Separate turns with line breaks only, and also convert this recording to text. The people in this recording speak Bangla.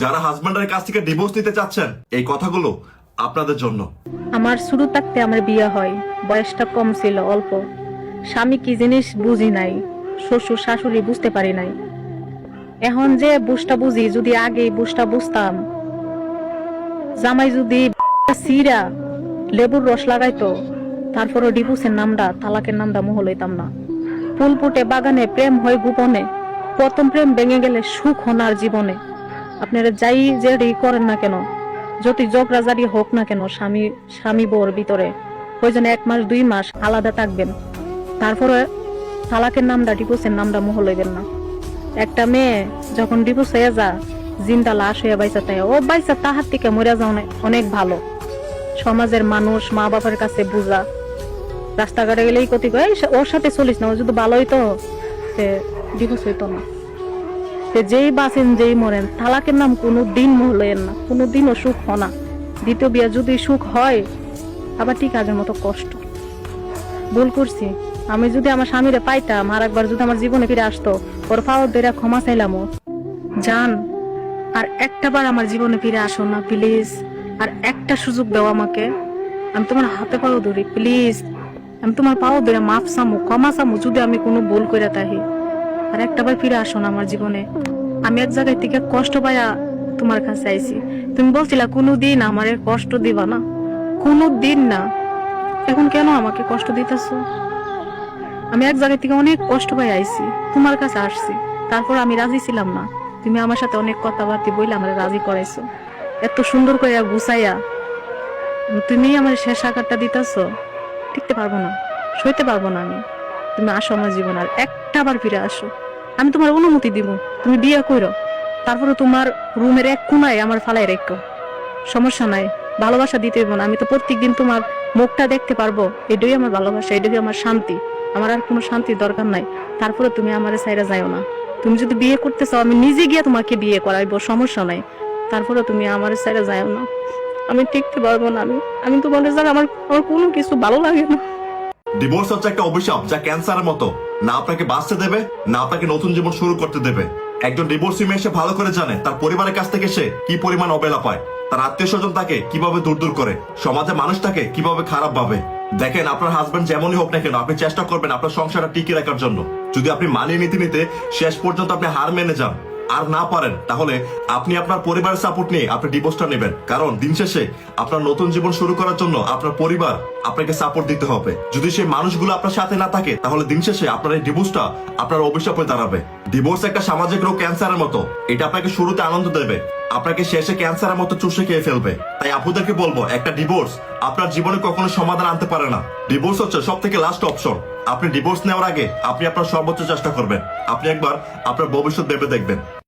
যারা হাজবেন্ডের কাছ থেকে ডিভোর্স নিতে চাচ্ছেন, এই কথাগুলো আপনাদের জন্য।
আমার শুরু থাকতে আমার বিয়ে হয়, বয়সটা কম ছিল, অল্প। স্বামী কি জিনিস বুঝি নাই, শ্বশুর শাশুড়ি বুঝতে পারি নাই। এখন যে বুঝটা বুঝি, যদি আগে বুঝটা বুঝতাম, জামাই যদি সিরা লেবুর রস লাগাইতো, তারপরও ডিভোর্সের নামটা, তালাকের নামটা মোহ লইতাম না। ফুল ফুটে বাগানে, প্রেম হয় গোপনে, প্রথম প্রেম ভেঙে গেলে সুখ হনার জীবনে। আপনারা যাই যে করেন না কেন, যত জগরাজারি হোক না কেন, স্বামী বউর ভিতরে প্রয়োজনে 1 মাস 2 মাস আলাদা থাকবেন, তারপরে তালাকের নামটা, ডিভোর্সের নামটা মোহ লইবেন না। একটা মেয়ে যখন ডিভোর্স হয়ে যা, জিন্দা লাশ হয়ে বাইসা তাই, ও বাইসা তাহার থেকে মরে যাও অনেক ভালো। সমাজের মানুষ, মা বাবার কাছে বুঝা, রাস্তাঘাটে গেলেই কতি কয় ওর সাথে চলিস না, ও যদি ভালো হইতো সে ডিভোর্স হইতো না। যেই বাঁচেন যেই মরেন, তালাকের নাম কোনো দিন মোহ লইেন না, কোনো দিনও সুখ হয় না। দ্বিতীয় বিয়ে যদি সুখ হয়, আবার ঠিক আগের মতো কষ্ট। ভুল করছি, আমি যদি আমার স্বামীরে পাইতাম, আর একবার যদি আমার জীবনে ফিরে আসতো, ওর পাওয়ার ধরে ক্ষমা চাইলাম। জান, আর একটা বার আমার জীবনে ফিরে আসো না প্লিজ, আর একটা সুযোগ দাও আমাকে। আমি তোমার হাতে পাও ধরি প্লিজ, আমি তোমার পাও ধরে মাফ চামু, ক্ষমা চামু যদি আমি কোনো ভুল করে থাকি। আর একটা বার ফিরে আসো না আমার জীবনে। আমি এক জায়গায় থেকে কষ্ট পাইয়া তোমার কাছে আইছি, তুমি বলছিলা কোনোদিন আমারে কষ্ট দিবা না, কোনো দিন না। এখন কেন আমাকে কষ্ট দিতেছো? আমি এক জায়গা থেকে অনেক কষ্ট পাই আইছি, তোমার কাছে আসছি, তারপর আমি রাজি ছিলাম না। তুমি আমার সাথে অনেক কথাবার্তা বইলে আমার রাজি করাইছো, এত সুন্দর করে গুছাইয়া। তুমি আমার শেষ আঘাতটা দিতেছো, টিকতে পারবো না, সইতে পারবো না আমি। তুমি আসো আমার জীবন, আর একটা বার ফিরে আসো। আমি তোমার অনুমতি দিব, তুমি বিয়ে করো, তারপরে তোমার রুমের এক কোনায় আমার ফালাই রেখো, সমস্যা নাই। ভালোবাসা দিতে হইব না, আমি তো প্রত্যেকদিন তোমার মুখটা দেখতে পারবো, এটাই আমার ভালোবাসা, এটাই আমার শান্তি। আমার আর কোনো শান্তির দরকার নাই। তারপরে তুমি আমার সাইরা যাও না। তুমি যদি বিয়ে করতে চাও, আমি নিজে গিয়ে তোমাকে বিয়ে করাইবো, সমস্যা নাই। তারপরে তুমি আমার সাইরা যাও না, আমি টিকতে পারবো না। আমি তোমার জায়গা, আমার কোনো কিছু ভালো লাগে না।
ডিভোর্স হচ্ছে একটা অভিশাপ, যা ক্যান্সারের মতো, না আপনাকে বাঁচতে দেবে, না আপনাকে নতুন জীবন শুরু করতে দেবে। একজন ডিভোর্সি মেয়ে সে ভালো করে জানে তার পরিবারের কাছ থেকে সে কি পরিমাণ অবহেলা পায়, তার আত্মীয় স্বজন তাকে কিভাবে দূর করে, সমাজে মানুষ তাকে কিভাবে খারাপ ভাবে। দেখেন, আপনার হাজবেন্ড যেমনই হোক না কেন, আপনি চেষ্টা করবেন আপনার সংসারটা টিকিয়ে রাখার জন্য। যদি আপনি মানিয়ে নিতে নিতে শেষ পর্যন্ত আপনি হার মেনে যান, আর না পারেন, তাহলে আপনি আপনার পরিবারের সাপোর্ট নিয়ে আপনি ডিভোর্সটা নেবেন। কারণ দিন শেষে আপনার নতুন জীবন শুরু করার জন্য আপনার পরিবার আপনাকে সাপোর্ট দিতে হবে। যদি সেই মানুষগুলো আপনার সাথে না থাকে, তাহলে দিন শেষে আপনার এই ডিভোর্সটা আপনার অভিশাপ হয়ে দাঁড়াবে। ডিভোর্স একটা সামাজিক রোগ, ক্যান্সারের মতো। এটা আপনাকে শুরুতে আনন্দ দেবে, আপনাকে শেষে ক্যান্সারের মতো চুষে খেয়ে ফেলবে। তাই আপুদেরকে বলবো, একটা ডিভোর্স আপনার জীবনে কখনো সমাধান আনতে পারে না। ডিভোর্স হচ্ছে সব থেকে লাস্ট অপশন। আপনি ডিভোর্স নেওয়ার আগে আপনি আপনার সর্বোচ্চ চেষ্টা করবেন। আপনি একবার আপনার ভবিষ্যৎ ভেবে দেখবেন।